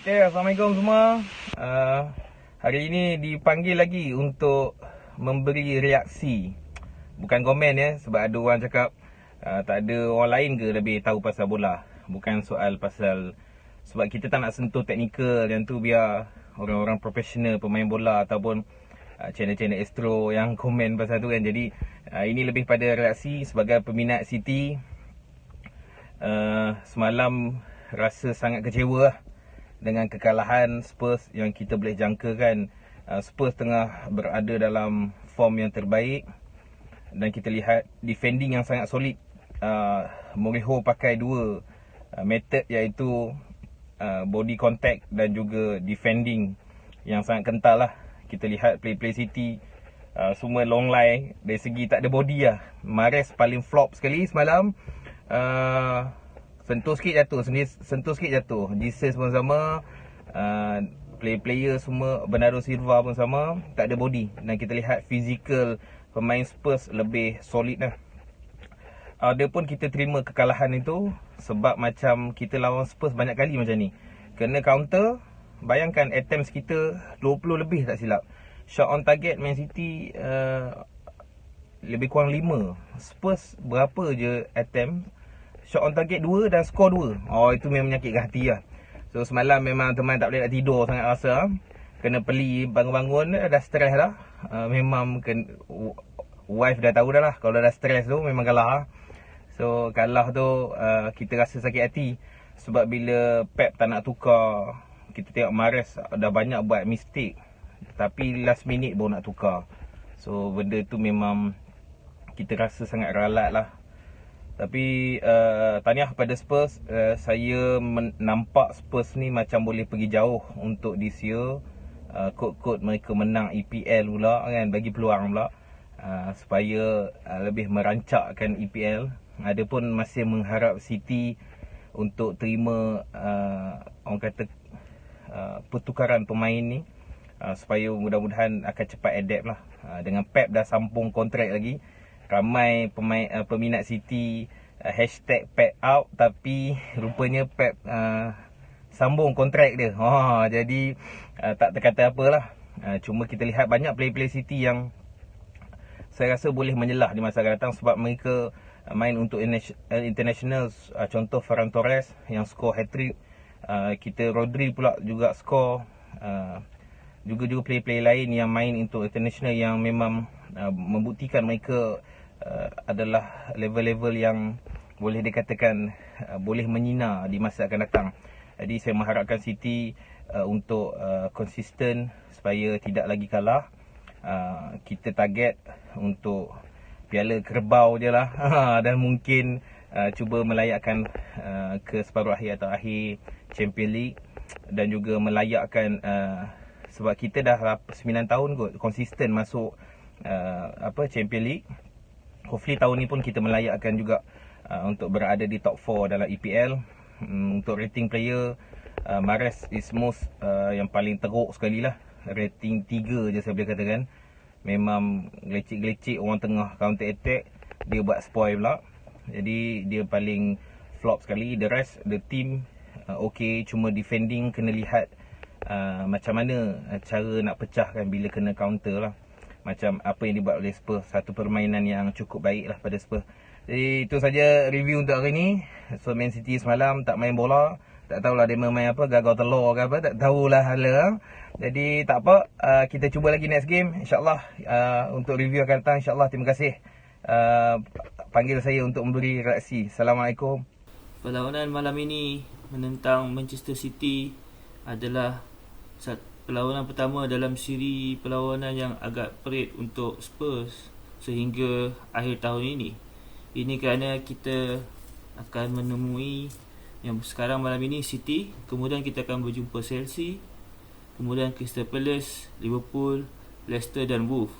Okey, Assalamualaikum semua. Hari ini dipanggil lagi untuk memberi reaksi. Bukan komen ya, sebab ada orang cakap tak ada orang lain ke lebih tahu pasal bola. Bukan soal pasal, sebab kita tak nak sentuh teknikal yang tu, biar orang-orang profesional pemain bola ataupun channel-channel Astro yang komen pasal tu kan. Jadi ini lebih pada reaksi sebagai peminat City. Semalam rasa sangat kecewa lah dengan kekalahan Spurs yang kita boleh jangkakan. Spurs tengah berada dalam form yang terbaik dan kita lihat defending yang sangat solid. Mourinho pakai dua method, iaitu body contact dan juga defending yang sangat kental lah. Kita lihat play-play City semua long line, dari segi tak ada body lah. Mahrez paling flop sekali semalam. Sentuh sikit jatuh. Jesus pun sama. Player semua, Bernardo Silva pun sama, tak ada body. Dan kita lihat fizikal pemain Spurs lebih solid lah. Ada pun kita terima kekalahan itu sebab macam kita lawan Spurs banyak kali macam ni, kena counter. Bayangkan attempts kita 20 lebih tak silap. Shot on target Man City lebih kurang 5. Spurs berapa je attempt, shot on target 2 dan skor 2. Itu memang menyakitkan hati lah. So semalam memang teman tak boleh nak tidur sangat rasa. Kena peli bangun-bangun dah stres dah. Memang wife dah tahu dah lah, kalau dah stres tu memang kalah lah. So kalah tu kita rasa sakit hati. Sebab bila Pep tak nak tukar, kita tengok Mahrez dah banyak buat mistake, tapi last minute baru nak tukar. So benda tu memang kita rasa sangat ralat lah. Tapi tahniah pada Spurs. Saya nampak Spurs ni macam boleh pergi jauh untuk this year. Kod-kod mereka menang EPL pula kan, bagi peluang pula supaya lebih merancakkan EPL. Adapun masih mengharap City untuk terima orang kata pertukaran pemain ni, supaya mudah-mudahan akan cepat adapt lah. Dengan Pep dah sambung kontrak lagi, ramai pemain peminat City hashtag Pep out, tapi rupanya Pep sambung kontrak dia. Jadi tak terkata apalah. Cuma kita lihat banyak player-player City yang saya rasa boleh menyelah di masa akan datang, sebab mereka main untuk international. Contoh Ferran Torres yang skor hat-trick. Kita Rodri pula juga skor. Juga player-player lain yang main untuk international yang memang membuktikan mereka adalah level-level yang boleh dikatakan boleh menyinar di masa akan datang. Jadi saya mengharapkan City untuk konsisten supaya tidak lagi kalah. Kita target untuk Piala Kerbau je lah. Dan mungkin cuba melayakkan ke separuh akhir atau akhir Champions League. Dan juga melayakkan sebab kita dah 9 tahun kot konsisten masuk Champions League. Hopefully tahun ni pun kita melayakkan juga untuk berada di top 4 dalam EPL. Untuk rating player, Mahrez is most yang paling teruk sekali lah. Rating 3 je saya boleh katakan. Memang gelecik-gelecik orang tengah counter attack, dia buat spoil pula. Jadi dia paling flop sekali. The rest, the team okay, cuma defending kena lihat macam mana cara nak pecahkan bila kena counter lah. Macam apa yang dibuat oleh Spurs, satu permainan yang cukup baik lah pada Spurs. Jadi itu saja review untuk hari ni. So Man City semalam tak main bola, tak tahulah dia main apa, gagal telur ke apa, tak tahulah hala. Jadi tak apa, kita cuba lagi next game InsyaAllah. Untuk review akan datang InsyaAllah. Terima kasih panggil saya untuk memberi reaksi. Assalamualaikum. Perlawanan malam ini menentang Manchester City adalah perlawanan pertama dalam siri perlawanan yang agak perit untuk Spurs sehingga akhir tahun ini. Ini kerana kita akan menemui yang sekarang malam ini City, kemudian kita akan berjumpa Chelsea, kemudian Crystal Palace, Liverpool, Leicester dan Wolves.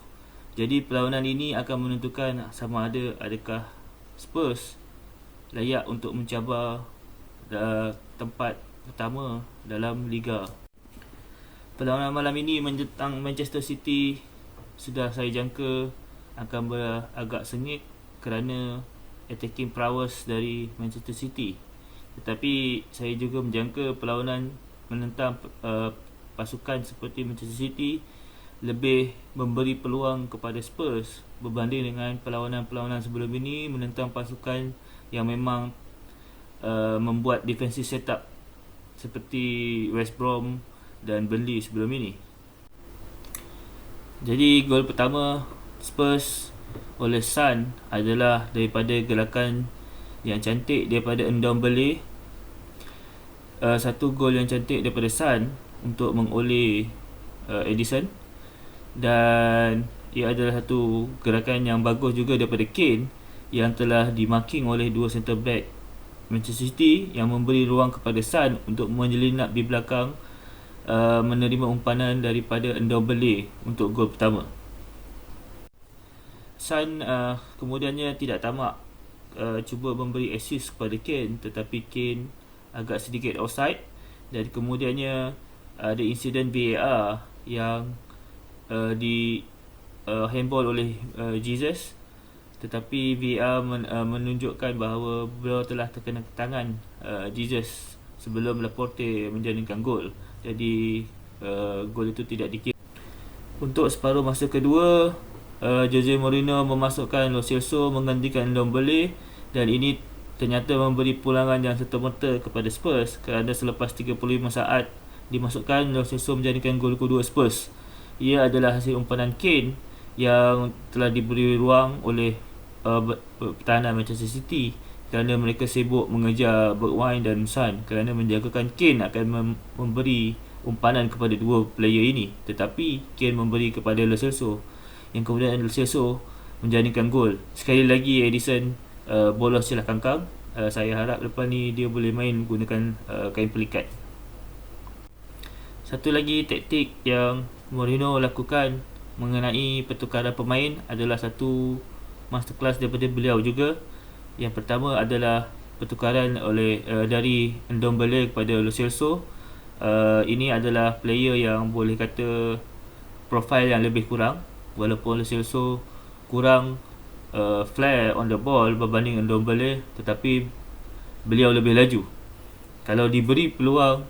Jadi perlawanan ini akan menentukan sama adakah Spurs layak untuk mencabar tempat pertama dalam Liga. Perlawanan malam ini menentang Manchester City sudah saya jangka akan agak sengit kerana attacking prowess dari Manchester City. Tetapi saya juga menjangka perlawanan menentang pasukan seperti Manchester City lebih memberi peluang kepada Spurs berbanding dengan perlawanan-perlawanan sebelum ini menentang pasukan yang memang membuat defensive setup seperti West Brom dan Burnley sebelum ini. Jadi gol pertama Spurs oleh Son adalah daripada gerakan yang cantik daripada Ndombele. Satu gol yang cantik daripada Son untuk mengoleh Edison, dan ia adalah satu gerakan yang bagus juga daripada Kane yang telah dimarking oleh dua centre back Manchester City yang memberi ruang kepada Son untuk menyelinap di belakang, menerima umpanan daripada Ndombele untuk gol pertama. Son kemudiannya tidak tamak cuba memberi assist kepada Kane, tetapi Kane agak sedikit offside, dan kemudiannya ada insiden VAR yang di handball oleh Jesus, tetapi VAR menunjukkan bahawa beliau telah terkena tangan Jesus sebelum Laporte menjaringkan gol. Jadi gol itu tidak dikira. Untuk separuh masa kedua, Jose Mourinho memasukkan Lo Celso menggantikan Ndombele, dan ini ternyata memberi pulangan yang serta-merta kepada Spurs kerana selepas 35 saat dimasukkan, Lo Celso menjadikan gol kedua Spurs. Ia adalah hasil umpanan Kane yang telah diberi ruang oleh pertahanan Manchester City kerana mereka sibuk mengejar Bergwijn dan Son kerana menjagakan Kane akan memberi umpanan kepada dua player ini, tetapi Kane memberi kepada Lo Celso yang kemudian Lo Celso menjadikan gol. Sekali lagi Edison bolos celah kangkang. Saya harap lepas ni dia boleh main gunakan kain pelikat. Satu lagi taktik yang Mourinho lakukan mengenai pertukaran pemain adalah satu masterclass daripada beliau juga. Yang pertama adalah pertukaran dari Ndombele kepada Lo Celso. Ini adalah player yang boleh kata profil yang lebih kurang, walaupun Lo Celso kurang flair on the ball berbanding Ndombele, tetapi beliau lebih laju. Kalau diberi peluang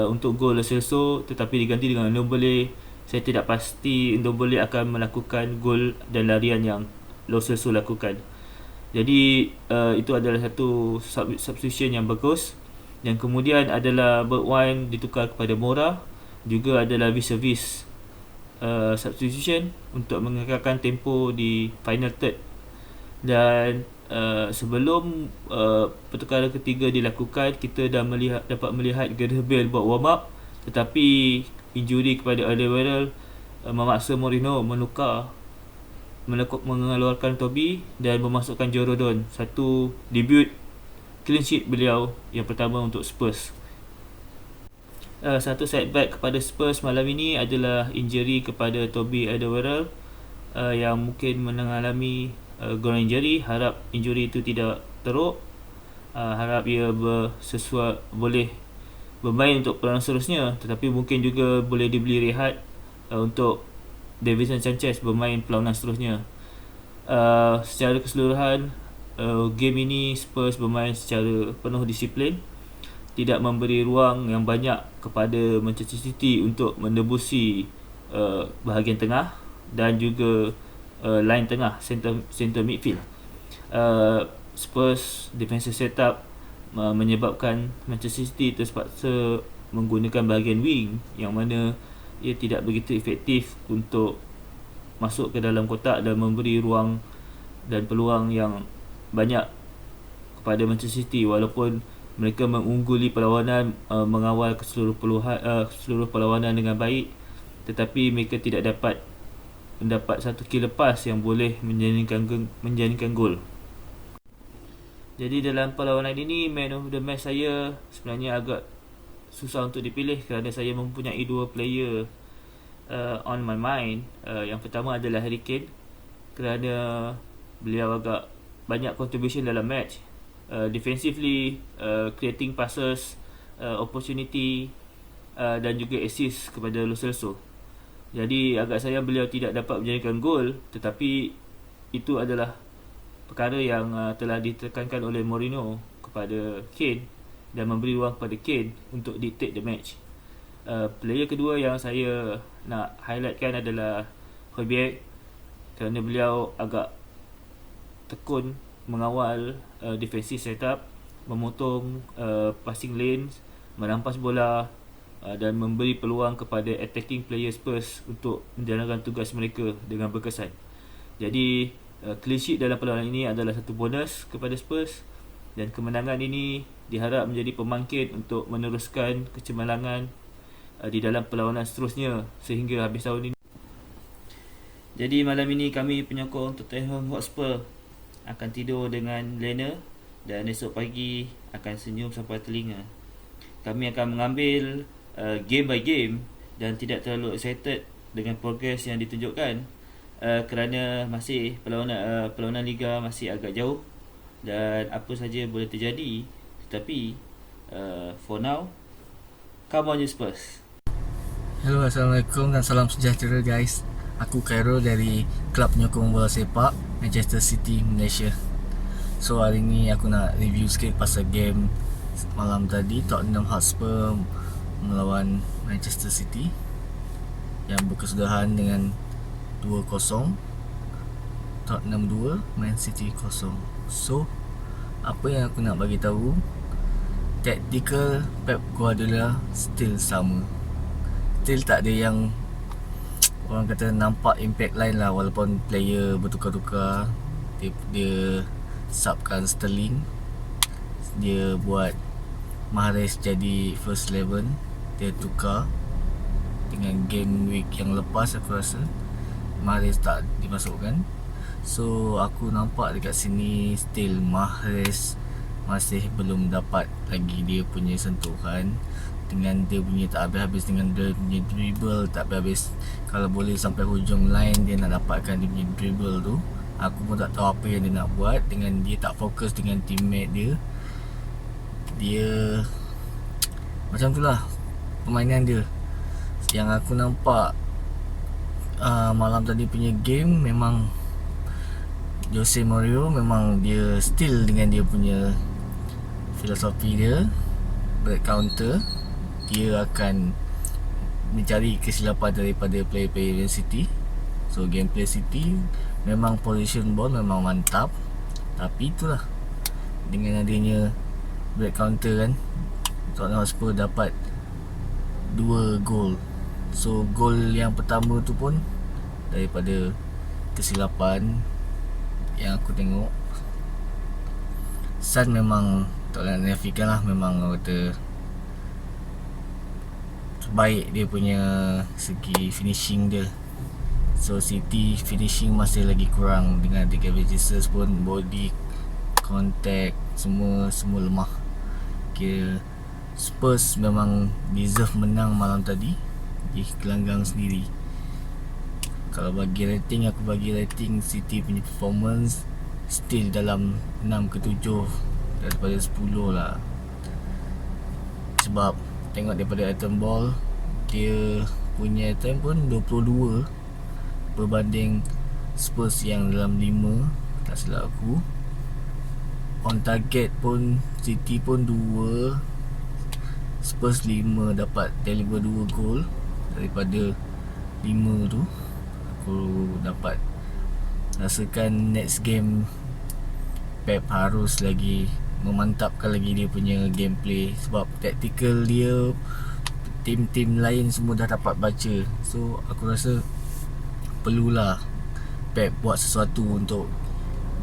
untuk gol Lo Celso tetapi diganti dengan Ndombele, saya tidak pasti Ndombele akan melakukan gol dan larian yang Lo Celso lakukan. Jadi itu adalah satu substitution yang bagus. Yang kemudian adalah Bergwijn ditukar kepada Moura, juga adalah vis-a-vis substitution untuk mengekalkan tempo di final third. Dan sebelum pertukaran ketiga dilakukan, kita dah dapat melihat Gareth Bale buat warm up, tetapi injuri kepada Alderweireld memaksa Mourinho mengeluarkan Toby dan memasukkan Joe Rodon, satu debut clean sheet beliau yang pertama untuk Spurs. Satu setback kepada Spurs malam ini adalah injury kepada Toby Alderweireld yang mungkin mengalami groin injury. Harap injury itu tidak teruk. Harap ia boleh bermain untuk perlawanan seterusnya, tetapi mungkin juga boleh dibeli rehat untuk Davinson Sanchez bermain perlawanan seterusnya. Secara keseluruhan, game ini Spurs bermain secara penuh disiplin, tidak memberi ruang yang banyak kepada Manchester City untuk menebusi bahagian tengah dan juga line tengah, center midfield. Spurs defensive setup menyebabkan Manchester City terpaksa menggunakan bahagian wing yang mana ia tidak begitu efektif untuk masuk ke dalam kotak dan memberi ruang dan peluang yang banyak kepada Manchester City, walaupun mereka mengungguli perlawanan, mengawal seluruh perlawanan dengan baik, tetapi mereka tidak dapat mendapat satu key lepas yang boleh menjadikan gol. Jadi dalam perlawanan ini, man of the match saya sebenarnya agak susah untuk dipilih kerana saya mempunyai dua player on my mind. Yang pertama adalah Harry Kane kerana beliau agak banyak contribution dalam match, defensively, creating passes, opportunity, dan juga assist kepada Lo Celso. Jadi agak sayang beliau tidak dapat menjadikan gol, tetapi itu adalah perkara yang telah ditekankan oleh Mourinho kepada Kane dan memberi ruang kepada Kane untuk dictate the match. Player kedua yang saya nak highlightkan adalah Højbjerg, kerana beliau agak tekun mengawal defensive setup, memotong passing lanes, merampas bola dan memberi peluang kepada attacking player Spurs untuk menjalankan tugas mereka dengan berkesan. Jadi clean sheet dalam perlawanan ini adalah satu bonus kepada Spurs, dan kemenangan ini diharap menjadi pembangkit untuk meneruskan kecemerlangan di dalam perlawanan seterusnya sehingga habis tahun ini. Jadi malam ini kami penyokong Tottenham Hotspur akan tidur dengan lena dan esok pagi akan senyum sampai telinga. Kami akan mengambil game by game dan tidak terlalu excited dengan progres yang ditunjukkan kerana masih perlawanan liga masih agak jauh dan apa saja boleh terjadi. Tetapi for now, come on you Spurs. Hello, Assalamualaikum dan salam sejahtera guys. Aku Khairul dari Kelab Penyokong Bola Sepak Manchester City, Malaysia. So hari ni aku nak review sikit pasal game malam tadi, Tottenham Hotspur melawan Manchester City yang berkesudahan dengan 2-0. Tottenham 2, Man City 0. So apa yang aku nak bagi tahu, tactical Pep Guardiola still sama. Still tak ada yang orang kata nampak impact lain lah, walaupun player bertukar-tukar. Dia subkan Sterling, dia buat Mahrez jadi first 11, dia tukar dengan game week yang lepas. Aku rasa Mahrez tak dimasukkan. So aku nampak dekat sini still Mahrez masih belum dapat lagi dia punya sentuhan, dengan dia punya tak habis-habis, dengan dia punya dribble tak habis-habis. Kalau boleh sampai hujung line dia nak dapatkan dia punya dribble tu. Aku pun tak tahu apa yang dia nak buat, dengan dia tak fokus dengan teammate dia. Dia macam tu lah permainan dia. Yang aku nampak malam tadi punya game, memang Jose Mourinho memang dia still dengan dia punya filosofi dia, break counter. Dia akan mencari kesilapan daripada player-player Man City. So gameplay City memang position ball memang mantap, tapi itulah dengan adanya break counter kan, Tottenham Hotspur dapat 2 gol. So gol yang pertama tu pun daripada kesilapan yang aku tengok. Son memang tak nak nafikan lah, memang orang kata baik dia punya segi finishing dia. So City finishing masih lagi kurang, dengan Declan Jesus pun body contact semua lemah. Kira Spurs memang deserve menang malam tadi di gelanggang sendiri. Kalau bagi rating, aku bagi rating City punya performance still dalam 6 ke 7 daripada 10 lah. Sebab tengok daripada item ball, dia punya item pun 22 berbanding Spurs yang dalam 5, tak silap aku. On target pun City pun 2, Spurs 5, dapat deliver 2 gol daripada 5 tu. Aku dapat rasakan next game Pep harus lagi memantapkan lagi dia punya gameplay, sebab tactical dia tim-tim lain semua dah dapat baca. So aku rasa perlulah Pep buat sesuatu untuk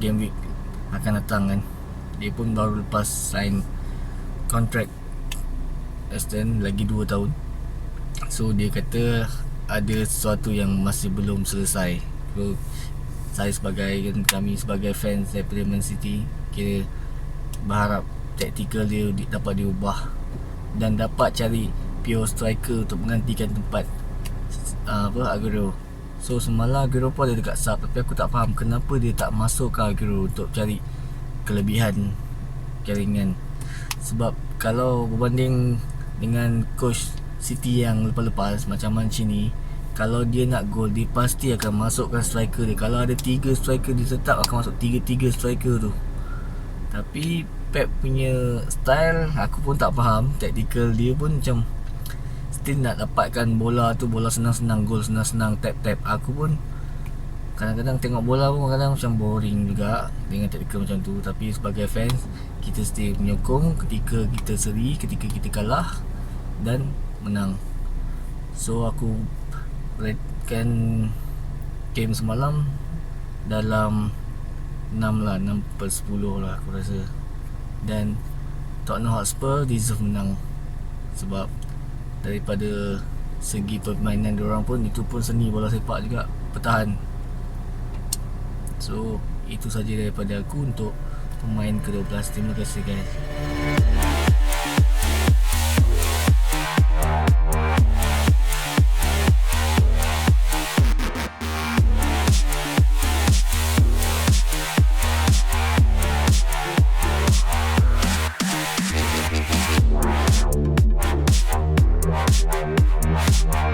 game week akan datang kan. Dia pun baru lepas sign kontrak extend lagi 2 tahun. So dia kata ada sesuatu yang masih belum selesai. So saya kami sebagai fans daripada Man City, kira berharap tactical dia dapat diubah dan dapat cari pure striker untuk menggantikan tempat Aguero. So semalam Aguero pun ada dekat sub, tapi aku tak faham kenapa dia tak masukkan Aguero untuk cari kelebihan jaringan. Sebab kalau berbanding dengan coach City yang lepas-lepas macam Mancini, kalau dia nak gol, dia pasti akan masukkan striker dia. Kalau ada 3 striker, dia tetap akan masuk 3 striker tu. Tapi Pep punya style aku pun tak faham. Tactical dia pun macam still nak dapatkan bola tu, bola senang-senang, gol senang-senang, tap-tap. Aku pun kadang-kadang tengok bola pun kadang macam boring juga dengan taktikal macam tu. Tapi sebagai fans, kita still menyokong ketika kita seri, ketika kita kalah dan menang. So aku ratekan game semalam dalam 6 lah, 6/10 lah aku rasa. Dan Tottenham Hotspur deserve menang sebab daripada segi permainan diorang pun, itu pun seni bola sepak juga, bertahan. So itu saja daripada aku untuk pemain ke-12. Terima kasih guys.